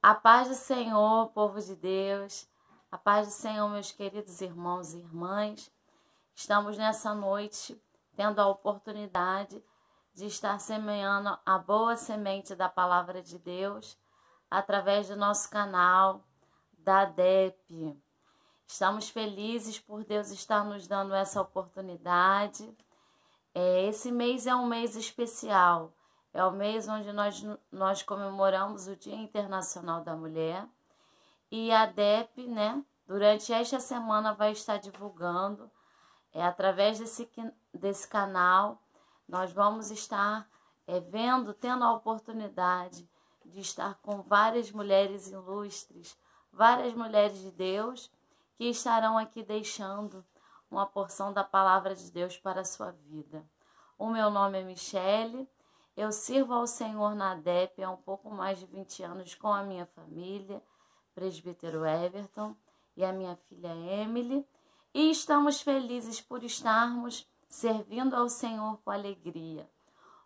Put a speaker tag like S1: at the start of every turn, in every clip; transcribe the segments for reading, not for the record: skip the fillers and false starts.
S1: A paz do Senhor, povo de Deus, a paz do Senhor, meus queridos irmãos e irmãs. Estamos nessa noite tendo a oportunidade de estar semeando a boa semente da palavra de Deus através do nosso canal da ADEP. Estamos felizes por Deus estar nos dando essa oportunidade. Esse mês é um mês especial. É o mês onde nós comemoramos o Dia Internacional da Mulher. E a ADEP, durante esta semana vai estar divulgando, através desse canal, nós vamos estar tendo a oportunidade de estar com várias mulheres ilustres, várias mulheres de Deus, que estarão aqui deixando uma porção da palavra de Deus para a sua vida. O meu nome é Michele. Eu sirvo ao Senhor na ADEP há um pouco mais de 20 anos com a minha família, presbítero Everton e a minha filha Emily, e estamos felizes por estarmos servindo ao Senhor com alegria.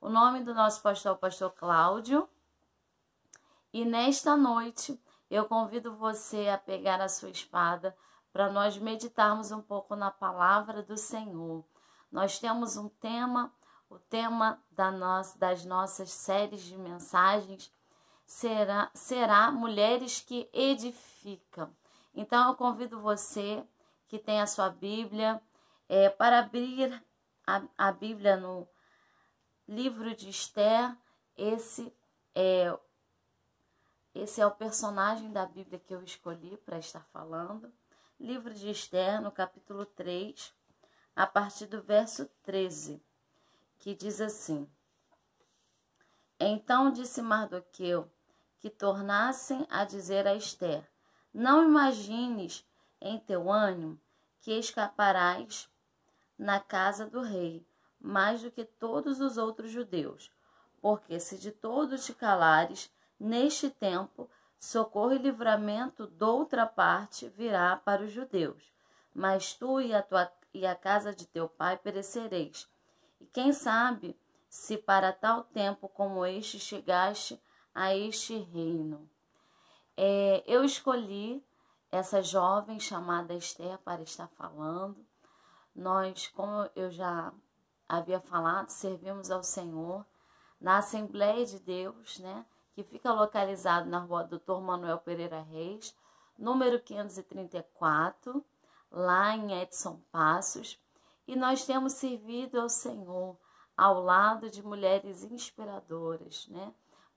S1: O nome do nosso pastor é o pastor Cláudio, e nesta noite eu convido você a pegar a sua espada para nós meditarmos um pouco na palavra do Senhor. Nós temos um tema. O tema das nossas séries de mensagens será Mulheres que Edificam. Então, eu convido você que tem a sua Bíblia para abrir a Bíblia no livro de Esther. Esse é o personagem da Bíblia que eu escolhi para estar falando. Livro de Esther, no capítulo 3, a partir do verso 13. Que diz assim: Então disse Mardoqueu que tornassem a dizer a Esther: Não imagines em teu ânimo que escaparás na casa do rei, mais do que todos os outros judeus, porque se de todo te calares, neste tempo, socorro e livramento doutra parte virá para os judeus, mas tu e a casa de teu pai perecereis. E quem sabe se para tal tempo como este chegaste a este reino. Eu escolhi essa jovem chamada Esther para estar falando. Nós, como eu já havia falado, servimos ao Senhor na Assembleia de Deus, que fica localizado na rua Dr. Manuel Pereira Reis, número 534, lá em Edson Passos. E nós temos servido ao Senhor ao lado de mulheres inspiradoras,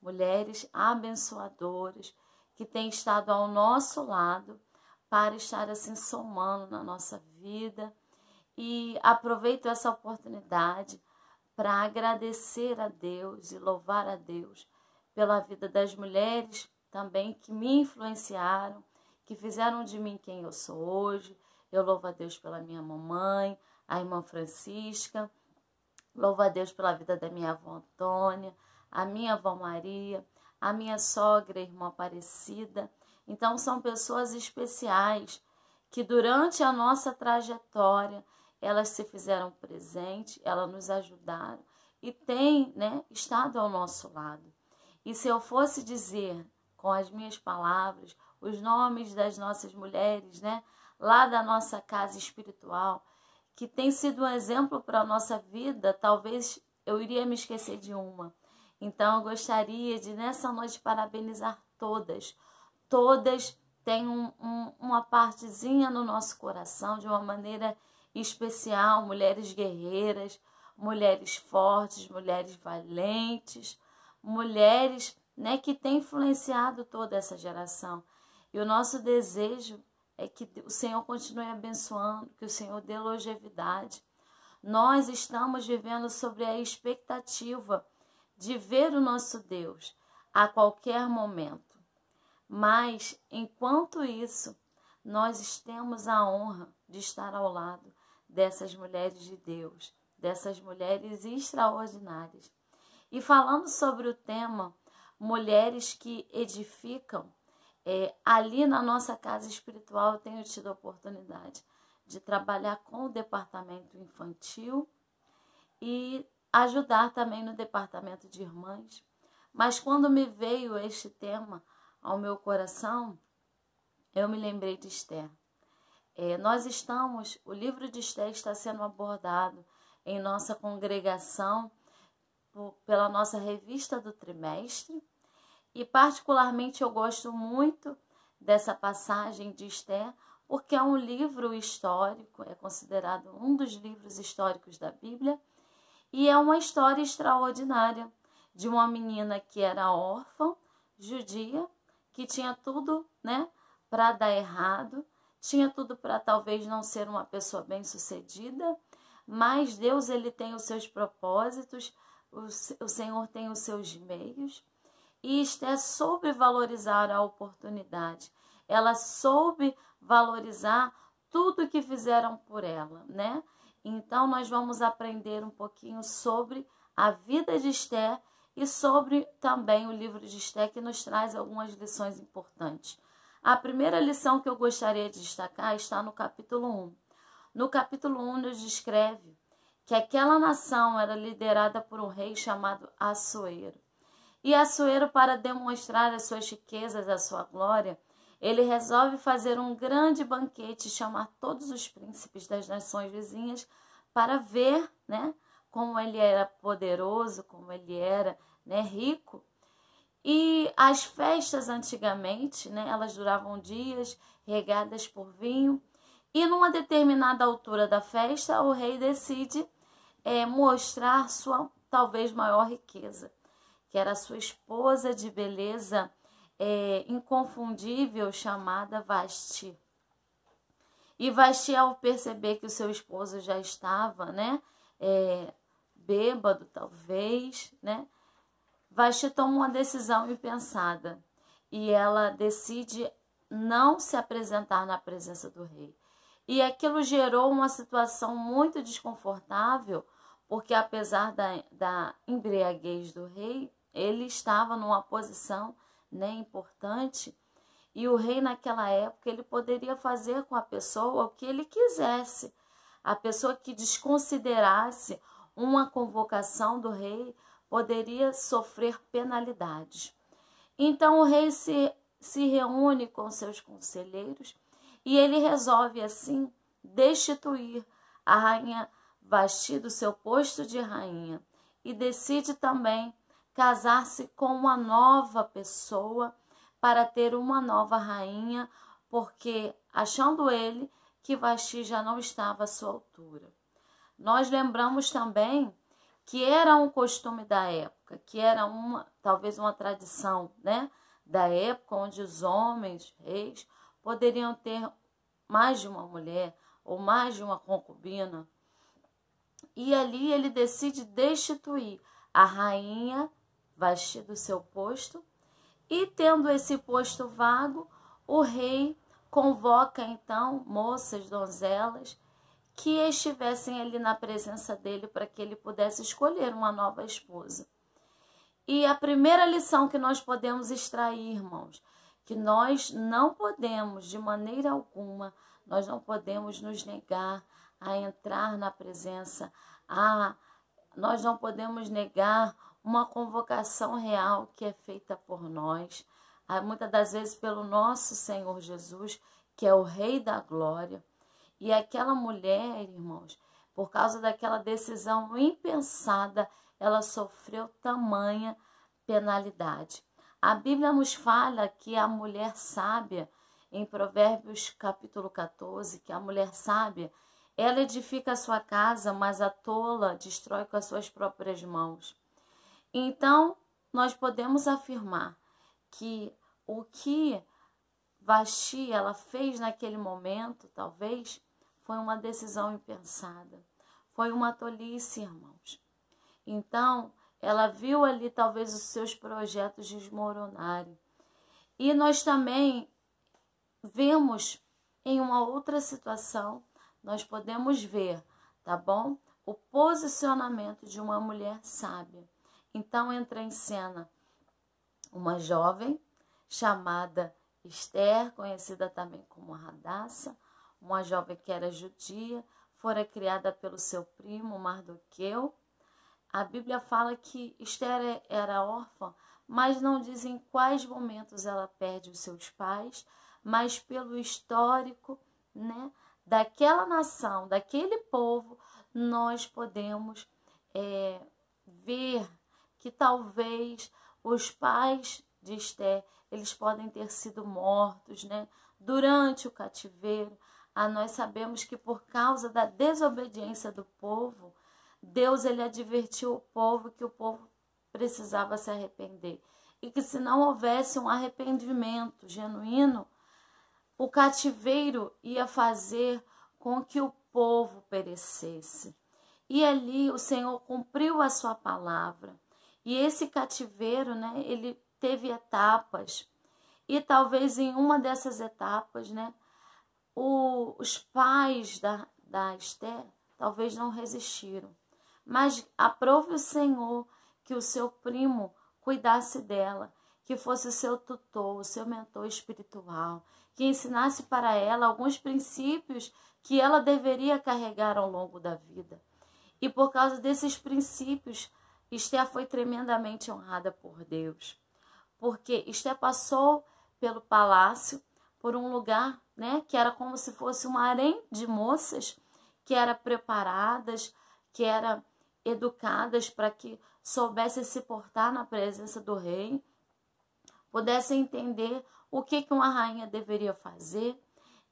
S1: mulheres abençoadoras, que têm estado ao nosso lado para estar assim somando na nossa vida. E aproveito essa oportunidade para agradecer a Deus e louvar a Deus pela vida das mulheres também que me influenciaram, que fizeram de mim quem eu sou hoje. Eu louvo a Deus pela minha mamãe, a irmã Francisca, louvo a Deus pela vida da minha avó Antônia, a minha avó Maria, a minha sogra, a irmã Aparecida. Então, são pessoas especiais que durante a nossa trajetória, elas se fizeram presente, elas nos ajudaram e têm estado ao nosso lado. E se eu fosse dizer com as minhas palavras os nomes das nossas mulheres, lá da nossa casa espiritual, que tem sido um exemplo para a nossa vida, talvez eu iria me esquecer de uma. Então, eu gostaria de, nessa noite, parabenizar todas. Todas têm uma partezinha no nosso coração, de uma maneira especial. Mulheres guerreiras, mulheres fortes, mulheres valentes, mulheres que têm influenciado toda essa geração. E o nosso desejo é que o Senhor continue abençoando, que o Senhor dê longevidade. Nós estamos vivendo sobre a expectativa de ver o nosso Deus a qualquer momento. Mas, enquanto isso, nós temos a honra de estar ao lado dessas mulheres de Deus, dessas mulheres extraordinárias. E falando sobre o tema Mulheres que Edificam, ali na nossa casa espiritual eu tenho tido a oportunidade de trabalhar com o departamento infantil e ajudar também no departamento de irmãs. Mas quando me veio este tema, ao meu coração, eu me lembrei de Esther. O livro de Esther está sendo abordado em nossa congregação pela nossa revista do trimestre, e particularmente eu gosto muito dessa passagem de Esther, porque é um livro histórico, é considerado um dos livros históricos da Bíblia, e é uma história extraordinária de uma menina que era órfã, judia, que tinha tudo, né, para dar errado, tinha tudo para talvez não ser uma pessoa bem-sucedida, mas Deus, ele tem os seus propósitos, o Senhor tem os seus meios, e Esther soube valorizar a oportunidade. Ela soube valorizar tudo que fizeram por ela, né? Então, nós vamos aprender um pouquinho sobre a vida de Esther e sobre também o livro de Esther, que nos traz algumas lições importantes. A primeira lição que eu gostaria de destacar está no capítulo 1. No capítulo 1, nos descreve que aquela nação era liderada por um rei chamado Assuero. E Assuero, para demonstrar as suas riquezas, a sua glória, ele resolve fazer um grande banquete e chamar todos os príncipes das nações vizinhas para ver, né, como ele era poderoso, como ele era, né, rico. E as festas antigamente, né, elas duravam dias, regadas por vinho. E numa determinada altura da festa, o rei decide mostrar sua talvez maior riqueza, que era sua esposa de beleza inconfundível, chamada Vasti. E Vasti, ao perceber que o seu esposo já estava, né, bêbado talvez, né, Vasti toma uma decisão impensada e ela decide não se apresentar na presença do rei. E aquilo gerou uma situação muito desconfortável, porque apesar da embriaguez do rei, ele estava numa posição, né, importante, e o rei naquela época ele poderia fazer com a pessoa o que ele quisesse. A pessoa que desconsiderasse uma convocação do rei poderia sofrer penalidades. Então o rei se reúne com seus conselheiros e ele resolve assim destituir a rainha Vasti do seu posto de rainha e decide também casar-se com uma nova pessoa para ter uma nova rainha, porque achando ele que Vasti já não estava à sua altura. Nós lembramos também que era um costume da época, que era talvez uma tradição, né, da época, onde os homens, reis, poderiam ter mais de uma mulher ou mais de uma concubina. E ali ele decide destituir a rainha Vasti do seu posto, e tendo esse posto vago, o rei convoca então moças, donzelas, que estivessem ali na presença dele para que ele pudesse escolher uma nova esposa. E a primeira lição que nós podemos extrair, irmãos, que nós não podemos, de maneira alguma, nós não podemos nos negar a entrar na presença, nós não podemos negar uma convocação real que é feita por nós, muitas das vezes pelo nosso Senhor Jesus, que é o Rei da Glória. E aquela mulher, irmãos, por causa daquela decisão impensada, ela sofreu tamanha penalidade. A Bíblia nos fala que a mulher sábia, em Provérbios capítulo 14, que a mulher sábia, ela edifica a sua casa, mas a tola destrói com as suas próprias mãos. Então, nós podemos afirmar que o que Vasti ela fez naquele momento, talvez, foi uma decisão impensada. Foi uma tolice, irmãos. Então, ela viu ali talvez os seus projetos desmoronarem. E nós também vemos em uma outra situação, nós podemos ver, tá bom? O posicionamento de uma mulher sábia. Então entra em cena uma jovem chamada Esther, conhecida também como Radassa, uma jovem que era judia, fora criada pelo seu primo Mardoqueu. A Bíblia fala que Esther era órfã, mas não diz em quais momentos ela perde os seus pais, mas pelo histórico, né, daquela nação, daquele povo, nós podemos ver que talvez os pais de Esther, eles podem ter sido mortos, né, durante o cativeiro. Nós sabemos que por causa da desobediência do povo, Deus ele advertiu o povo que o povo precisava se arrepender. E que se não houvesse um arrependimento genuíno, o cativeiro ia fazer com que o povo perecesse. E ali o Senhor cumpriu a sua palavra. E esse cativeiro, né, ele teve etapas. E talvez em uma dessas etapas, né, os pais da Esther talvez não resistiram. Mas aprove o Senhor que o seu primo cuidasse dela, que fosse o seu tutor, o seu mentor espiritual, que ensinasse para ela alguns princípios que ela deveria carregar ao longo da vida. E por causa desses princípios, Esther foi tremendamente honrada por Deus. Porque Esther passou pelo palácio, por um lugar, né, que era como se fosse um harém de moças, que eram preparadas, que eram educadas para que soubessem se portar na presença do rei, pudessem entender o que uma rainha deveria fazer.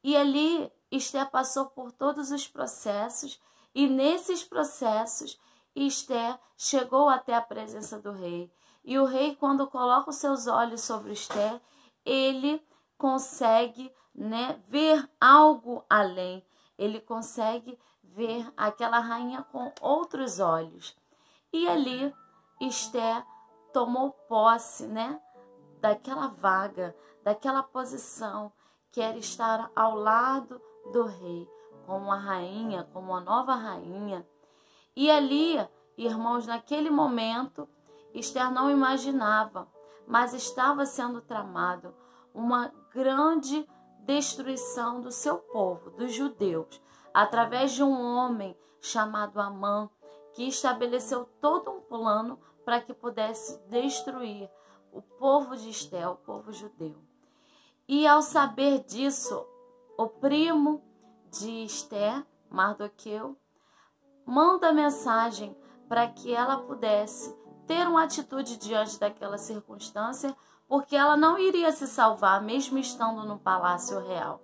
S1: E ali Esther passou por todos os processos, e nesses processos Esther chegou até a presença do rei. E o rei, quando coloca os seus olhos sobre Esther, ele consegue, né, ver algo além. Ele consegue ver aquela rainha com outros olhos. E ali Esther tomou posse, né, daquela vaga, daquela posição que era estar ao lado do rei, como uma rainha, como uma nova rainha. E ali, irmãos, naquele momento, Esther não imaginava, mas estava sendo tramado uma grande destruição do seu povo, dos judeus, através de um homem chamado Amã, que estabeleceu todo um plano para que pudesse destruir o povo de Esther, o povo judeu. E ao saber disso, o primo de Esther, Mardoqueu, manda mensagem para que ela pudesse ter uma atitude diante daquela circunstância, porque ela não iria se salvar, mesmo estando no palácio real.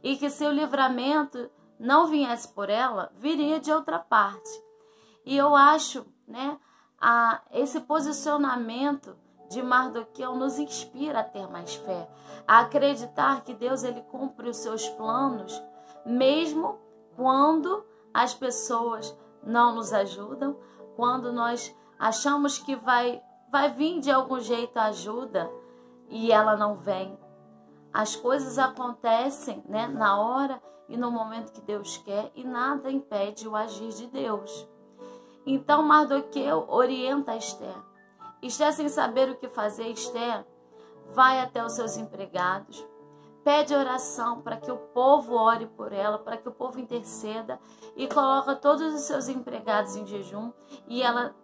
S1: E que se o livramento não viesse por ela, viria de outra parte. E eu acho, né, esse posicionamento de Mardoqueu nos inspira a ter mais fé, a acreditar que Deus ele cumpre os seus planos, mesmo quando as pessoas não nos ajudam, quando nós achamos que vai vir de algum jeito a ajuda e ela não vem. As coisas acontecem, né, na hora e no momento que Deus quer, e nada impede o agir de Deus. Então Mardoqueu orienta Esther. Esther, sem saber o que fazer, Esther vai até os seus empregados, pede oração para que o povo ore por ela, para que o povo interceda, e coloca todos os seus empregados em jejum, e ela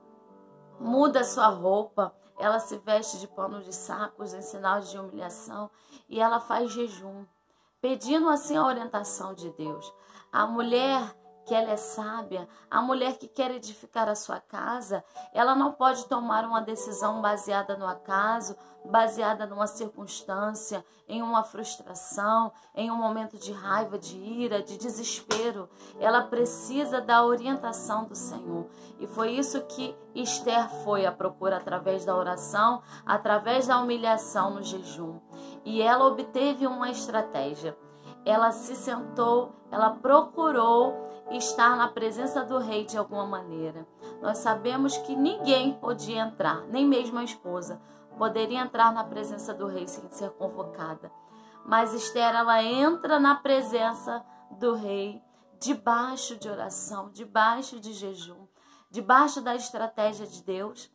S1: muda sua roupa, ela se veste de pano de sacos em sinal de humilhação, e ela faz jejum, pedindo assim a orientação de Deus. A mulher que ela é sábia, a mulher que quer edificar a sua casa, ela não pode tomar uma decisão baseada no acaso, baseada numa circunstância, em uma frustração, em um momento de raiva, de ira, de desespero. Ela precisa da orientação do Senhor. E foi isso que Esther foi à procura através da oração, através da humilhação no jejum. E ela obteve uma estratégia. Ela se sentou, ela procurou estar na presença do rei de alguma maneira. Nós sabemos que ninguém podia entrar, nem mesmo a esposa poderia entrar na presença do rei sem ser convocada. Mas Esther, ela entra na presença do rei, debaixo de oração, debaixo de jejum, debaixo da estratégia de Deus,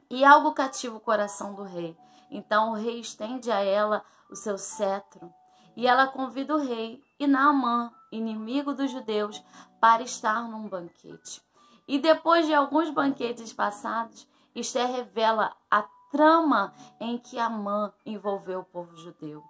S1: e algo cativa o coração do rei. Então o rei estende a ela o seu cetro, e ela convida o rei e Naamã, inimigo dos judeus, para estar num banquete. E depois de alguns banquetes passados, Esther revela a trama em que Amã envolveu o povo judeu.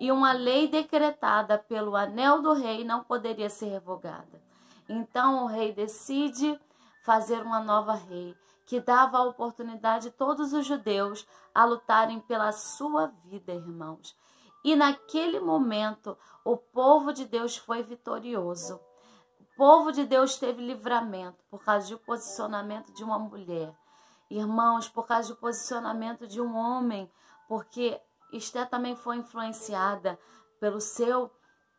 S1: E uma lei decretada pelo anel do rei não poderia ser revogada. Então o rei decide fazer uma nova lei, que dava a oportunidade a todos os judeus a lutarem pela sua vida, irmãos. E naquele momento, o povo de Deus foi vitorioso. O povo de Deus teve livramento por causa do posicionamento de uma mulher. Irmãos, por causa do posicionamento de um homem, porque Esther também foi influenciada pelo seu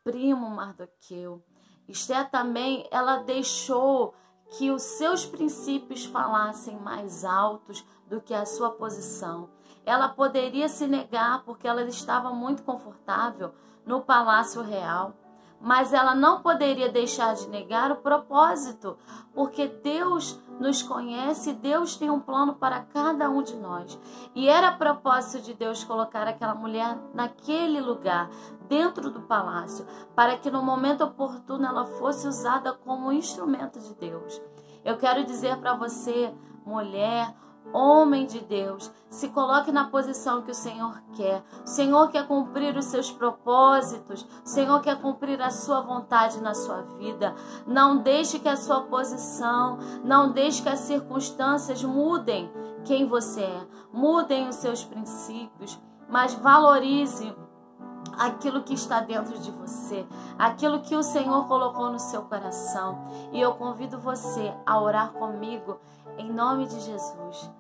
S1: primo Mardoqueu. Esther também, ela deixou que os seus princípios falassem mais altos do que a sua posição. Ela poderia se negar porque ela estava muito confortável no palácio real, mas ela não poderia deixar de negar o propósito, porque Deus nos conhece, Deus tem um plano para cada um de nós. E era propósito de Deus colocar aquela mulher naquele lugar, dentro do palácio, para que no momento oportuno ela fosse usada como instrumento de Deus. Eu quero dizer para você, mulher, homem de Deus, se coloque na posição que o Senhor quer. O Senhor quer cumprir os seus propósitos. O Senhor quer cumprir a sua vontade na sua vida. Não deixe que a sua posição, não deixe que as circunstâncias mudem quem você é. Mudem os seus princípios, mas valorize aquilo que está dentro de você, aquilo que o Senhor colocou no seu coração. E eu convido você a orar comigo em nome de Jesus.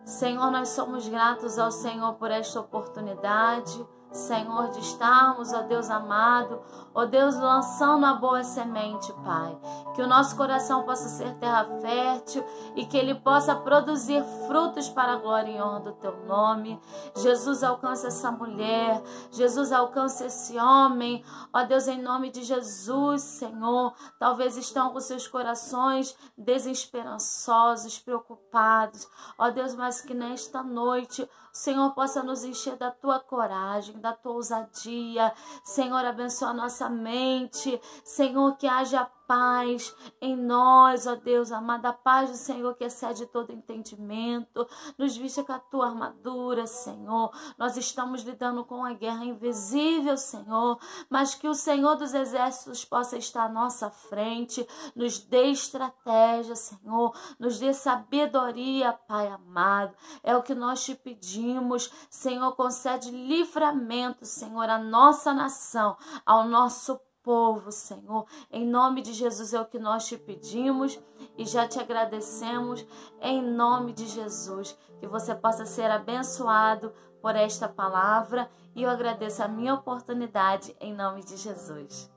S1: Senhor, nós somos gratos ao Senhor por esta oportunidade, Senhor, de estarmos, ó Deus amado, ó Deus, lançando a boa semente, Pai. Que o nosso coração possa ser terra fértil e que ele possa produzir frutos para a glória e honra do teu nome. Jesus, alcança essa mulher, Jesus, alcança esse homem, ó Deus, em nome de Jesus, Senhor. Talvez estão com seus corações desesperançosos, preocupados, ó Deus, mas que nesta noite o Senhor possa nos encher da tua coragem, da tua ousadia. Senhor, abençoa a nossa mente. Senhor, que haja paz em nós, ó Deus amado, a paz do Senhor que excede todo entendimento. Nos vista com a tua armadura, Senhor. Nós estamos lidando com uma guerra invisível, Senhor, mas que o Senhor dos exércitos possa estar à nossa frente. Nos dê estratégia, Senhor. Nos dê sabedoria, Pai amado. É o que nós te pedimos. Senhor, concede livramento, Senhor, à nossa nação, ao nosso povo, Senhor. Em nome de Jesus é o que nós te pedimos e já te agradecemos em nome de Jesus. Que você possa ser abençoado por esta palavra e eu agradeço a minha oportunidade em nome de Jesus.